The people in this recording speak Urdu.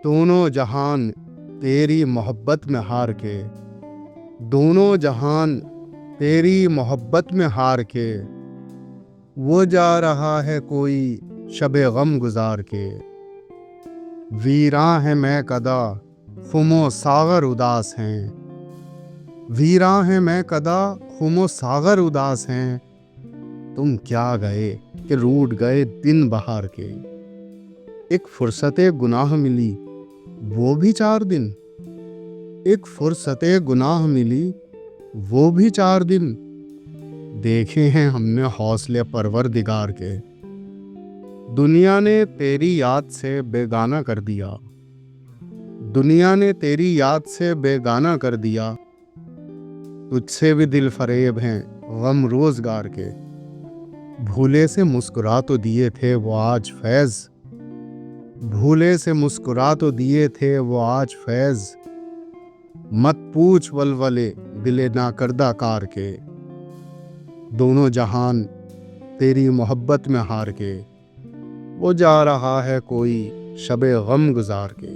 دونوں جہان تیری محبت میں ہار کے، دونوں جہان تیری محبت میں ہار کے، وہ جا رہا ہے کوئی شب غم گزار کے۔ ویراں ہے میں کدا خم و ساغر اداس ہیں، ویراں ہے میں کدا خم و ساغر اداس ہیں، تم کیا گئے کہ روٹھ گئے دن بہار کے۔ ایک فرصت گناہ ملی وہ بھی 4 دن، ایک فرصت گناہ ملی وہ بھی 4 دن، دیکھے ہیں ہم نے حوصلے پروردگار کے۔ دنیا نے تیری یاد سے بیگانہ کر دیا، دنیا نے تیری یاد سے بیگانہ کر دیا، تجھ سے بھی دل فریب ہیں غم روزگار کے۔ بھولے سے مسکرا تو دیے تھے وہ آج فیض، بھولے سے مسکرا تو دیے تھے وہ آج فیض، مت پوچھ ولولے دل ناکردہ کار کے۔ دونوں جہان تیری محبت میں ہار کے، وہ جا رہا ہے کوئی شب غم گزار کے۔